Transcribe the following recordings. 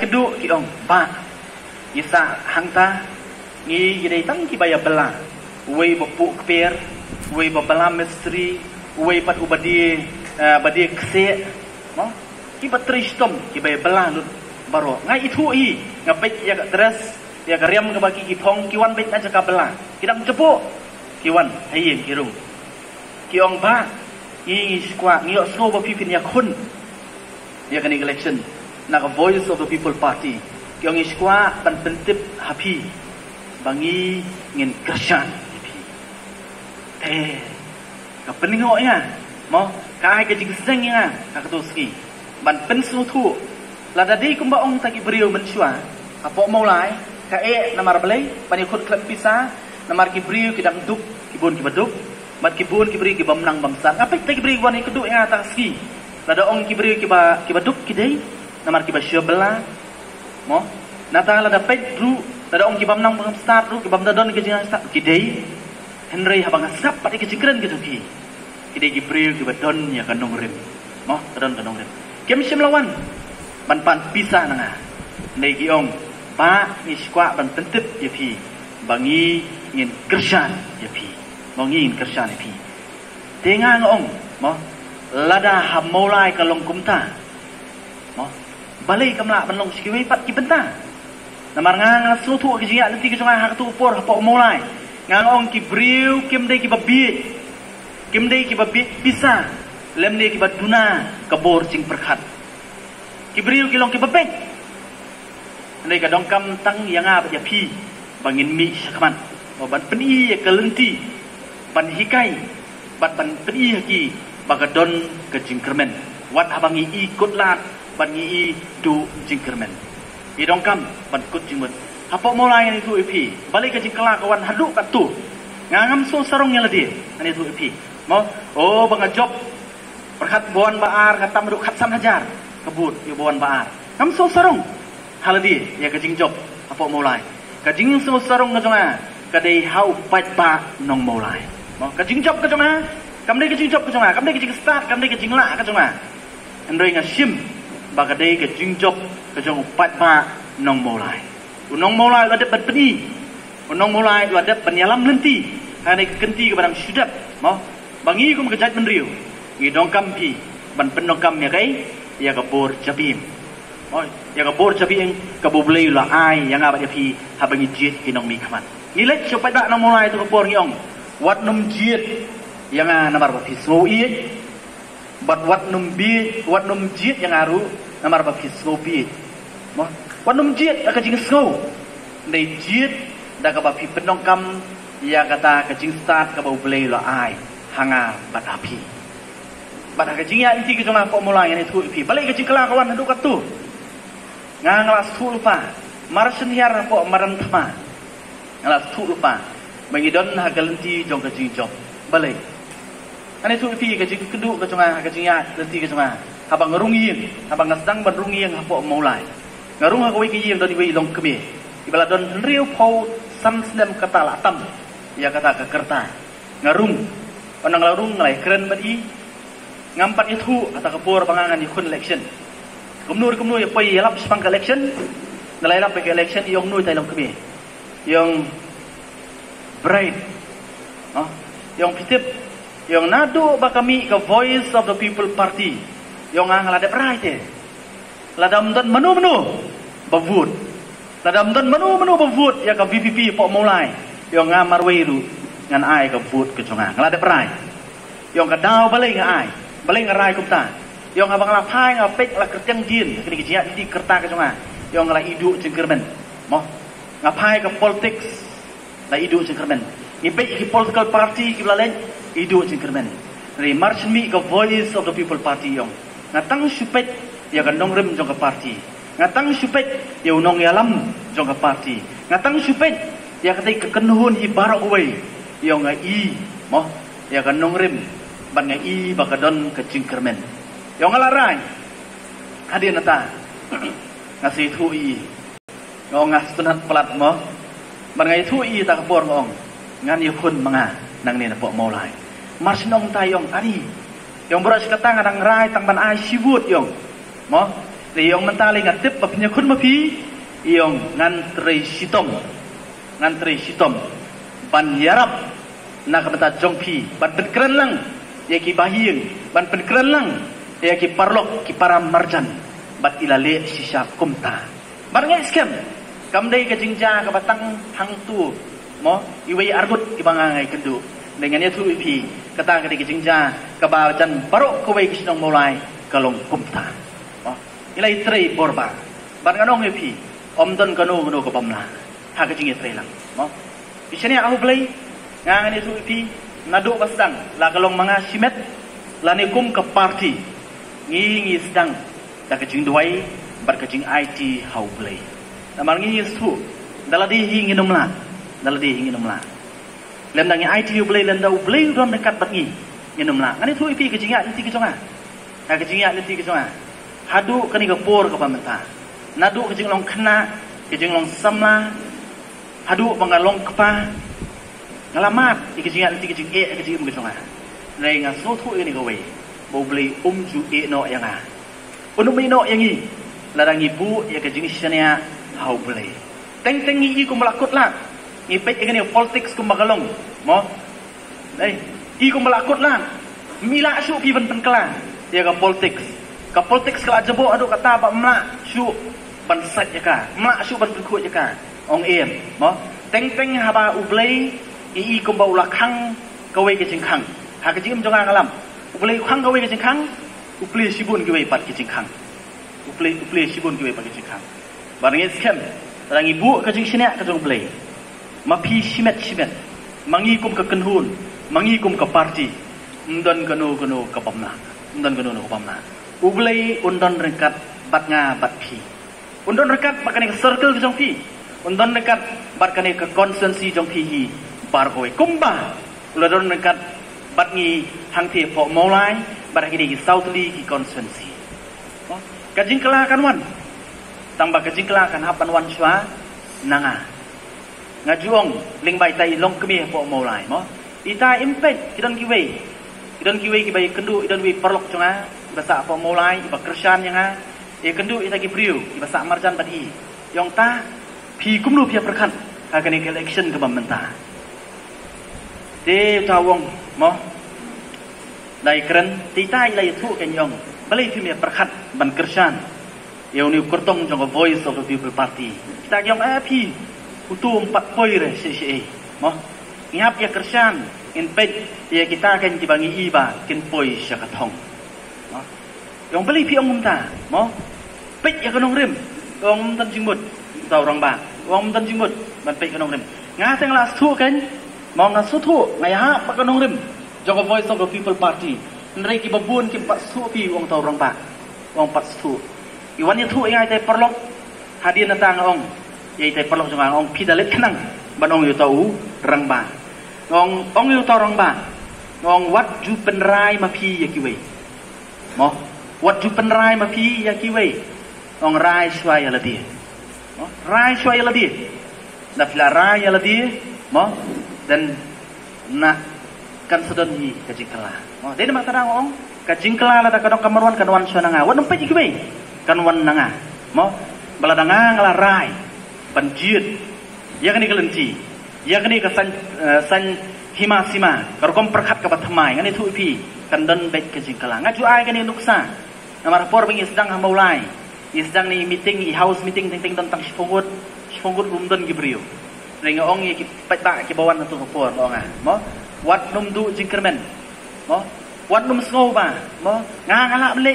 kedua kiong ba isa hangta ngi gidai tang ki baya bela wei bapuk per wei babala misteri wei pat ubadi badi kse no ki patristom ki baya bela lut baro ngai itu i ngapet ya dress ya kariam ke bagi ki phong ki wan bet aja ka bela kidang cepo ki wan hayin kirung kiong ba ngi skwa ngi so ba pipin ya kun ya kan election na voice of the people party kiong skwa ban pentip happy bangi ngin kersan ka peningo ya mo kai ke jingseng ya ka katoski ban pensu thu la dadi kumba ong taki brio mensua apo maulai ka namar belai pani khut klep pisa namar ki brio kidang duk kibun kibaduk mat kibun kibri ki bamnang bangsan apa taki brio wani keduk ya taski la da ong ki brio kibaduk kidai namar ki basyabla mo nata la da pedru la ong ki bamnang bangsan ru ki bamdadon ki jingan sta kidai henry habang asap pati ki jingkren ki tuki kidai ki brio ki badon ya kanong rim mo kadon kanong rim kem sim lawan ban pan pisah nanga nei ki ong pa ni skwa ban tentip ya pi bangi ngin kersan ya pi ngin kersan ya pi tenga ngong mo lada hamolai kalong kumta mo balai kamla ban long skiwi pat ki benta namar ngang su thu ki jia lenti ki jonga hak tu por po molai ngang ong ki briu kim dei ki babi pisah lem dei ki baduna kabor cing perkhat kibriu kilong kibabek andai ka dongkam tang yang apa ya pi bangin mi sakman ban peni ya kelenti ban hikai ban peni ki bagadon ke jingkermen wat abangi ikut lat ban ngi du jingkermen i dongkam ban kut jingmut apa mulai itu ipi balik ke jingkela kawan haduk kat tu ngangam so sarong yang ladi ani tu ipi mo oh bangajob perkat bon baar kata meduk khat sam hajar kebut ya bawan baar kam so sarong haladi ya kajing job apa mulai kajing so sarong ngajonga kadai hau pat ba nong mulai mo kajing job kajonga kam dei kajing job kajonga kam dei kajing start kam dei kajing la kajonga andoi ngasim ba kadai kajing job kajong pat ba nong mulai unong mulai ada berpeni unong mulai ada penyalam lenti ane kenti kepada sudap mo bangi kum kejat menriu ngidong kampi ban pendongkam ya kai ya kabur jabim oi ya kabur jabim kabulei la ai yang apa ya pi habangi jit kinong mi kaman nilai supaya dak nang mulai tu kabur ngiong wat num jit yang namar ba pi so i bat wat num jit yang aru namar ba pi so pi mo wat num jit ka jing so nei jit da ka ba pi pendongkam ya kata ka jing start ka kabulei la ai hanga bat api pada kajingnya inti ke jonga po mulai ini tu ipi balik kajing kala kawan hendu katu nganglas tu lupa marsen hiar po maran thma nglas tu lupa mangidon hagalenti jong kajing job balik ane tu ipi kajing kedu ke jonga kajingnya lenti ke jonga habang ngerungin habang ngasdang berungin po mulai ngarung ha koi kiyim do di wi long kebe ibala don riu po sam snem kata latam ya kata ke kerta ngarung onang larung ngalai keren badi ngampat itu atau kepur pangangan ikun election kumnur ya pai lap sepang election nalai lap ke election yong nui tai long kebe yong bright yong pitip yong nado bakami ke voice of the people party yong ang lada bright ladam dan menu bavut ladam dan menu bavut ya ke VVP pok mulai yong ngamar weiru ngan ai ke vote ke jonga lada bright yong ka dau balai ngai balai ngarai kumta yong abang lapai ngapek la kerteng jin kini kijia di kerta ke jonga yong la idu jengkermen mo ngapai ke politics la idu jengkermen ngipek ki political party ki blalen idu jengkermen dari march mi ke voice of the people party yong ngatang supet ya gandong rem jong ke party ngatang supet ya unong yalam jong ke party ngatang supet ya katai kekenuhun ibarak wei yong ngai mo ya gandong rem ban ngai bakadon ke jingkermen yong ngalarai hadir nata ngasih thui ngong ngas tunat pelat mo ban ngai thui tak kapor ngong ngan yukun manga nang ni napok maulai mars nong tayong ari yong beras ketang adang rai tang ban ai sibut yong mo Iyong mentali ngatip papnya kun mapi iyong ngantri sitom ban yarap nak mata jongpi ban penkeren lang ya ki bahiyeng ban penkeren lang ya ki parlok ki para marjan bat ilale sisa kumta barang scam kamdai ke jingja ke batang hang tu mo iwei argut ki bangangai kendu dengan itu ipi kata ke jingja ke bajan barok ke wei kisnong mulai kalong kumta oh ilai trei borba barang anong ipi omdon kanu ke pamla ha ke jingnya trei lang mo isini aku beli ngangan itu ipi nadu basdang la kalong mga simet lani kum ke party ngi sedang da ke jing duai bar ke jing IT hau beli namar ngi su daladi hinginum la lem dangi IT hu beli lenda beli don dekat bat ngi nginum la ngani tu ipi ke jinga nanti ke jonga ha ke jinga nanti ke jonga hadu kani ke por ke pamenta nadu ke jing long kena ke jing long samla hadu pangalong kepa ngalamat ke jinga nanti ke jing ke jing ke jonga lai nga so tu ini ke we bo beli ju no yang a unum no yang i larang ibu ya ke jing sania hau beli teng ngi ku melakut lah ngipet ini politics ku magalong mo i ku melakut lah mila su pi ban penkela ya ka politics kala jebo adu kata ba mla su ban sat ya ka mla su ban ku ya ka ong em mo teng haba ublei i ku ba ulakhang kawe ke jingkhang ha ke jing jonga ngalam ublei khang kawe ke jingkhang ublei sibun ke we pat ke jingkhang ublei sibun ke we pat ke jingkhang barang scam orang ibu ke jing sini ke jong ublei mapi simet mangikum ke kenhun mangikum ke parti undon kanu ke pamna ublei undon rekat bat nga bat pi undon rekat bakane ke circle ke jong pi undon rekat bakane ke konsensi jong pi hi bar kowe kumba uladon rekat bat ngi hang the po molai bar ki di southly ki konsensi kajing kela kanwan tambah kajing kela kan hapan wan swa nanga ngajuong lingbai tai long kemi po molai mo ita impact kidon kiwe ki bai kendu idon wi perlok jonga basa po molai ba kersan yang kendu ita ki priu basa marjan tadi yong ta pi kumlu pia perkan akan election ke pemerinta de tawong mo dai keren tita ilai thu ken yong balai pi me perkat ban kersan yang ni kurtong jong voice of the people party kita yong pi utu 4 poin re si mo ngap ya kersan in pet ya kita akan dibangi iba kin poi syakatong mo yang beli pi ong ta mo pet ya kanong rim ong tan jingmut tau orang ba ong tan jingmut ban pet kanong rim nga teng la thu kan mo nga su thu ngai ha pa kanong rim jong voice of the people party nrei ki babun ki pat su pi ong tau orang ba ong pat su iwan ni thu ngai tai perlok hadian datang ong yai tai perlok jong ong pi dalet khnang ban ong yu tau rang ba ong yu tau rang ba ong wat ju pen rai ma pi ya ki wei mo wat ju pen rai ma pi ya ki wei ong rai swai ala dia mo rai swai ala dia na fila rai ala dia mo dan na kan sedon hi kajingkala mo de ma tarang ong kajingkala la ta kadong kamarwan kanwan swananga wat nompe ki wei kanwan nanga mo baladanga ngala rai banjir ya kani kelenci ya kani ka san hima sima karkom perkhat ka bathamai ngani thu pi kandan bet ke jingkala ngaju ai kani nuksa namar por bengi sedang maulai sedang ni meeting i house meeting ting tentang spongut rumdon gibriu renga ong ki pat ba ki bawan tu por ong mo wat num du jingkermen mo wat num sngo ba mo ngala le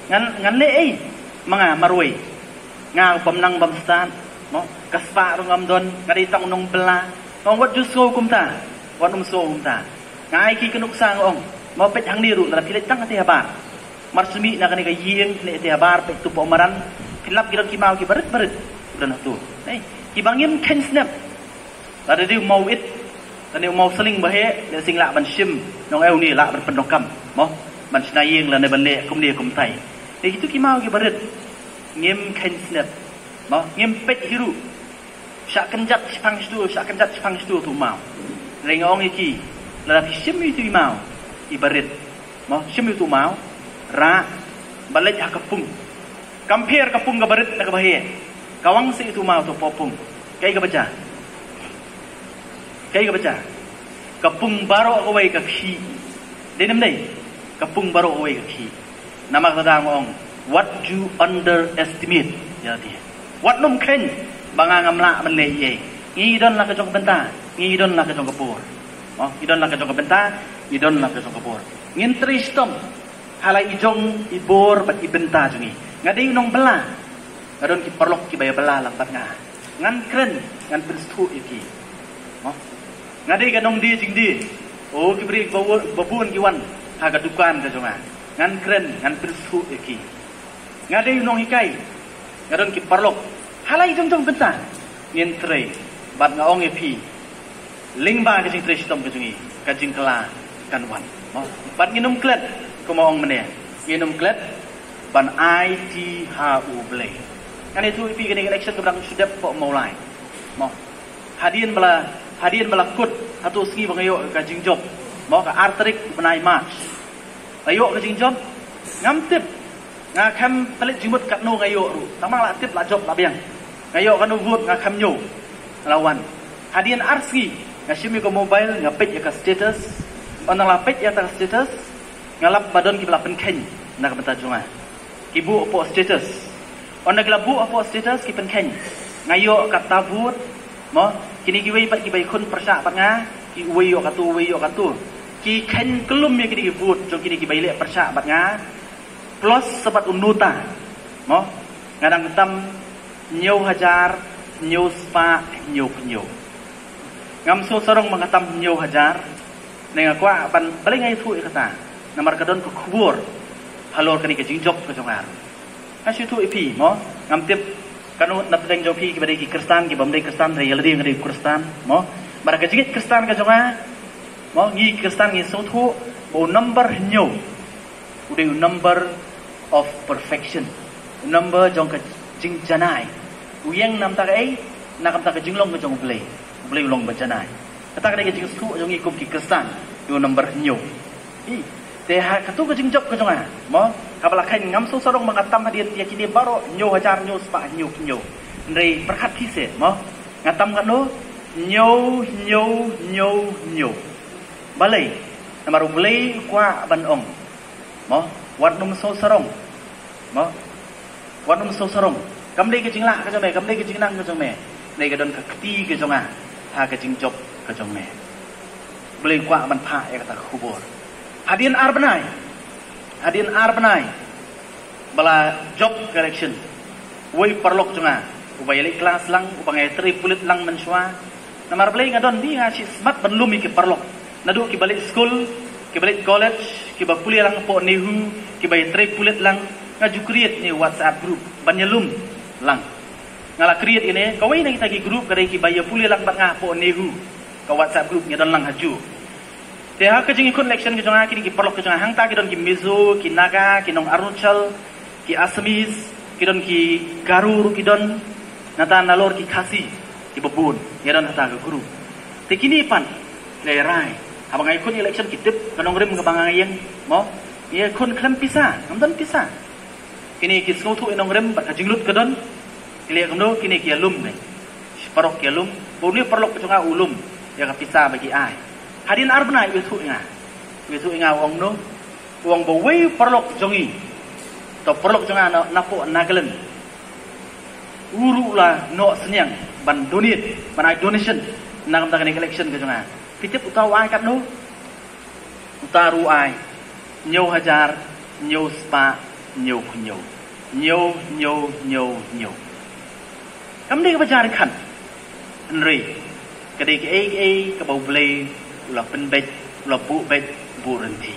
ngan le manga marui nga pamnang bamstan mo kaspa rungam don ngadi tang nong bela ong wat ju so kumta wat num so kumta ngai ki kenuk sang ong mo pet hang ni ru la pilet tang ati haba marsumi na kani ka yeng ne ati haba pet tu pomaran kilap kiran ki mau ki baret dan tu ki bangim ken snap ada di mau it dan mau seling bahe de sing la ban sim nong eu ni la ban pendokam mo ban snayeng la ne ban le kum dia kum tai itu ki mau ki baret ngem ken snap mo ngem pet hiru syak kenjat sipang stu tu mau reng ong iki la fi sim itu mau ibarit mo sim itu mau ra balej hakapung compare kapung ka barit na kabahe kawang si itu mau to popung kay ka baca kapung baro away ka khi denam dai kapung baro away ka khi nama kadang ong what you underestimate ya dia what num khen bangangam la man le ye ngidon la ka jong benta ngidon la ka jong kapur idon la ka jong benta idon la ka jong kapur ngin tristom halai ijong ibor bat ibenta jungi ngading nong bela ngadon ki perlok ki baya bela lambat ngan kren ngan penstu iki ngading ka nong di jing di ki beri babun ki wan ha ka dukan ka jonga ngan kren ngan penstu iki ngading nong hikai ngadon ki perlok halai jong benta ngin tre bat ngaong epi lingba ka jing tristom ka jungi ka jing kala kan wan bat nginum klet kumaong meneh nginum klet ban IT HU blay kan itu ipi kini election kebrang sudah pok mulai hadian bala kut atau ski bangayo ka jingjob ka artrik benai march ayo ka jingjob ngamtip ngakam pelit jimut kat no ngayo ru tamang la tip la job la biang ngayo kan vote ngakam nyo lawan hadian arski ngasimi ko mobile ngapit ya ka status onang lapit ya ta status ngalap badon ki belapen ken nak benta junga kibu opo status ona glabu opo status ki pen ken ngayo kata but kini ki wei pat ki bai kun persa pat nga ki wei yo katu ki ken kelum ya kini ki but jong kini ki bai le persa pat nga plus sebat unuta ngadang tam nyau hajar nyau spa nyau ngam so sorong mengatam nyau hajar nenga kwa ban balik ngai thu kata namar kadon ko kubur halor kani ke jingjok ko jongar asu tu ipi ngam tip kanu nap deng jopi ki bade ki kristan ki bamde kristan re yaldi ngai kristan bara ke jigit kristan ka jonga ngi kristan ngi so thu bo number nyo ude number of perfection number jong ka jing janai uyang nam ta ai nakam ta ka jinglong ka jong blei long bajanai kata ka ke jing su jong ikum ki kristan yo number nyo te ha katu ka jingjok ka jonga kabala khain ngam so sarong mangatam hadian ya kini baro nyo hajar nyo spa nyo ndrei perkhat pise ngatam kanu nyo balai namaru blei kwa ban ong wat num so sarong kamdei ke jingla ka jome kamdei ke jingnang ka jome nei ka don ka kti ka jonga ha ka jingjok ka jome blei kwa ban pha ya kata kubur hadian arbanai bala job correction woi perlok jonga ubay le kelas lang ubangai tripulit lang menswa namar blei ngadon di ngasi smart benlumi ki perlok nadu ki balik school ki balik college ki ba kuliah lang po nehu ki bay tripulit lang ngaju create ni WhatsApp group banyalum lang ngala create ini kawai na kita ki group kadai ki bay kuliah lang bat nga po nehu ka WhatsApp group ngadon lang haju te ha ka jing ikon election ki jonga ki perlok ki jonga hangta ki don ki Mizo ki Naga ki nong Arunachal ki Assamese ki don ki Garur ki don nata nalor ki Khasi ki babun ngadon hata ka group te kini pan lerai abang ikon election ki tip kanong rim ka bangayeng ye kon klam pisa amdan pisa kini ki snow tu enong rem ka jinglut ka don kile kamdo kini ki alum ne parok ki alum boni perlok ka jonga ulum ya ka pisa bagi ai hadin arbna itu inga wong no wong bo we perlok jongi to perlok jonga napo nagalen uru la no senyang ban donate ban donation nang ta kani collection ka jonga pitip utaw ai kat no utaru ai nyau hajar nyau spa nyau kamdi ka bajar kan nri kadi ke ai ka bau blei ula penbet ula bu bet buranti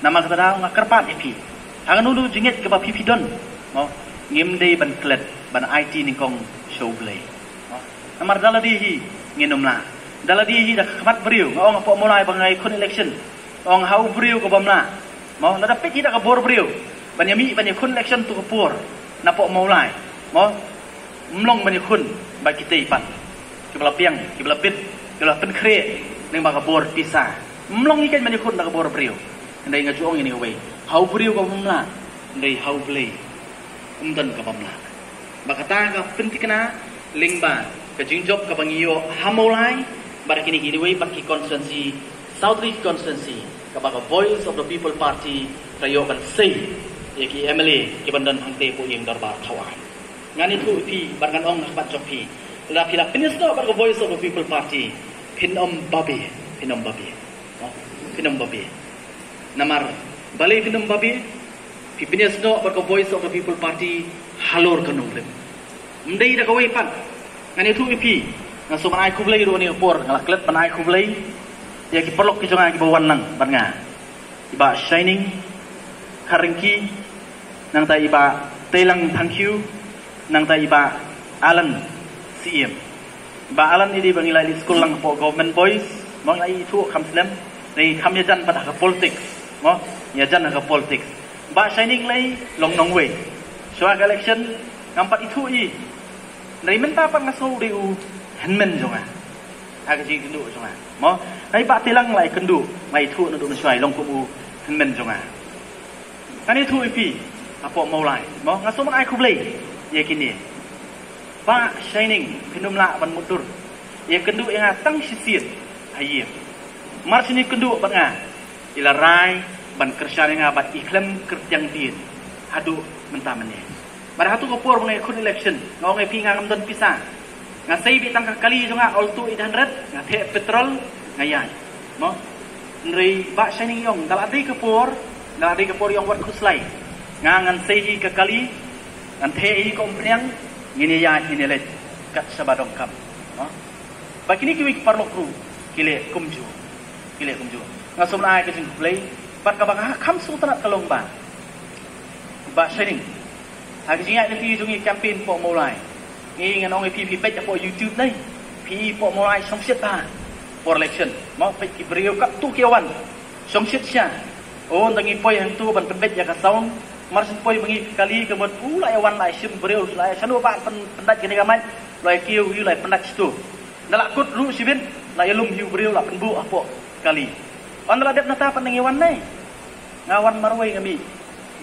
nama kata dah ngakarpat ipi hangan ulu jingit ke ba pipi don ngimdei ban klet ban IT ni kong show blei namar daladi hi nginumla daladi hi dak khamat beriu ngong apo mulai bangai kon election ong hau beriu ko bamla nada pek hi dak bor beriu banyami kon election tu kapur napo mulai mlong kun ba kita ipan kibla piang kibla pit kibla pen kre ning ba kabor pisa mlong ikan kun dak bor beriu ndai ngajuong ini we hau beriu ko bamla ndai hau blei umdan ka bamla bakata ka pentikna lingba ka jingjop ka bangiyo hamolai bar kini giveaway baki constituency South Ridge constituency ka baka Voice of the People Party kayo ban sei ki MLA ki bandan hangte po yang darbar thawai ngani thu pi barkan ong bat jok pi la pila pinis no baka Voice of the People Party pinom babi namar balai pinom babi pipinis no baka Voice of the People Party halor kanung lem ndai da kawai pan ngani thu pi ngaso manai kublai ro ni por ngalaklet manai kublai ya ki perlok ki jonga ki bawan nang ban nga iba shining karingki nang ta iba telang thank you nang ta iba alan cm ba alan ini bangila di school lang po government boys mo ngai thu kham slam nei kham ya jan pada ka politics mo ya jan ka politics ba shining lai long nong we so election ngampat itu i nei menta pan ngaso riu henmen jonga aga ji kendu jonga mo nai ba telang lai kendu mai thu no du swai long ku henmen jonga ani thu ipi apo mau lai mo ngaso mang ai kublai ye kini ba shining pinum la ban mutur ye kendu yang tang sisir haye mar sini kendu ban nga ila rai ban kerja yang bat iklam kerjang din hadu menta mene bar hatu ko por mengai kun election ngai pi ngam don pisa ngasai bi tang kali jonga all to 800 ngate petrol ngayan mo nrei ba shining yong dal adi ke por yang wat kuslai ngangan sei ke kali ngan thei ko umpriang ngini ya ini le kat sabadong kam ba kini ki parlo kru kile kumju ngasum ai ke jing play bat ka bang kham su tanat kalong ba shining ha ki jinga ni jungi campaign po mulai ngi ngan ong pi page po YouTube dai pi po mulai som siat ta for election mau pe ki brio ka tu kiawan som siat sia on tangi poi hang tu ban pebet ya ka saung mar sin poi bangi kali ke mot lai wan lai sim brio lai sanu ba pendat kini ka mai lai kiu yu lai pendat situ nalak kut ru sibin lai lum yu brio la penbu apo kali on la dep nata panengi wan nai ngawan marwai ngami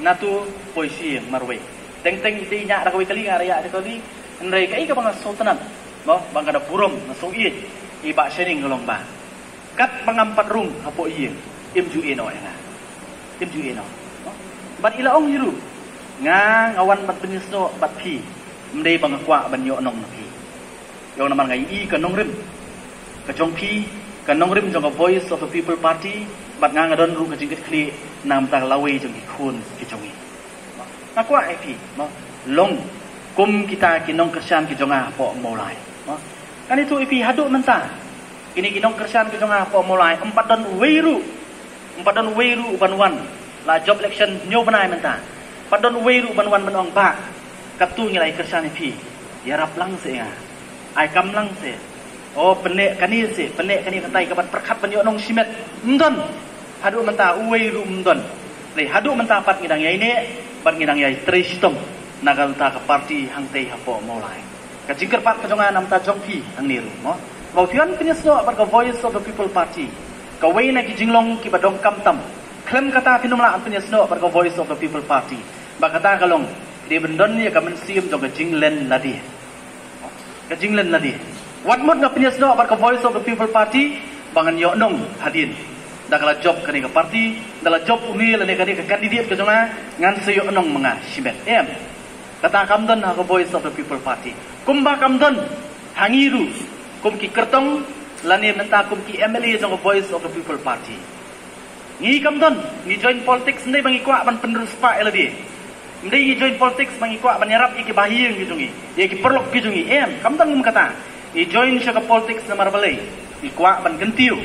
natu poisi marwai teng ti nya da kali ngarea da kali ndai kai ka bang sultanan mo bang kada purom na so i ba shening golong ba kat pangampat rung apo ieu imju eno ya imju eno bat ila ong yiru ngawan bat penisno bat pi mdei bang kwa ban yo nong pi yo naman ngai i ka nong rim ka jong pi ka nong rim jong Voice of the People Party bat ngadon ru ka jingit kli nam ta lawe jong ki khun ki jongi na kwa ai pi mo long kum kita kinong kersan ki jonga po mulai mo kan itu ipi hadu menta kini kinong kersan ki jonga po mulai 4 don weiru banwan la job election nyo banai menta 4 don weiru banwan menong ba katu ngilai kersan ipi ya rap lang se ya ai kam lang se oh penek kani katai kaban perkat banyo nong simet ndon hadu menta weiru ndon le hadu menta pat ngidang ya ini pat ngidang ya tristom nagal ta ka party hangtei hapo mulai ka jingker pat ka jonga nam ta jongpi ang niru mo bautian pinyasno bar ka Voice of the People Party ka weina ki jinglong ki badong kamtam klem kata pinumla ang pinyasno bar ka Voice of the People Party ba kata kalong di bendon ya ka mensiam jong ka jinglen ladi wat mod na pinyasno bar ka Voice of the People Party bangan yo nong hadin dakala job kani ka party dala job unil ne kani ka candidate ka jonga ngan seyo nong mga sibet kata kamdon ha ka Voice of the People Party kumba kamdon hangiru kum ki kertong lani menta kum ki MLA jong ka Voice of the People Party ngi kamdon ni join politics ndai bangi kwa ban penerus pa eladi ndai ni join politics bangi kwa ban yarap iki bahiyeng gijungi ye ki perlok gijungi kamdon ngum kata i join sya ka politics na marbalai i kwa ban gentiu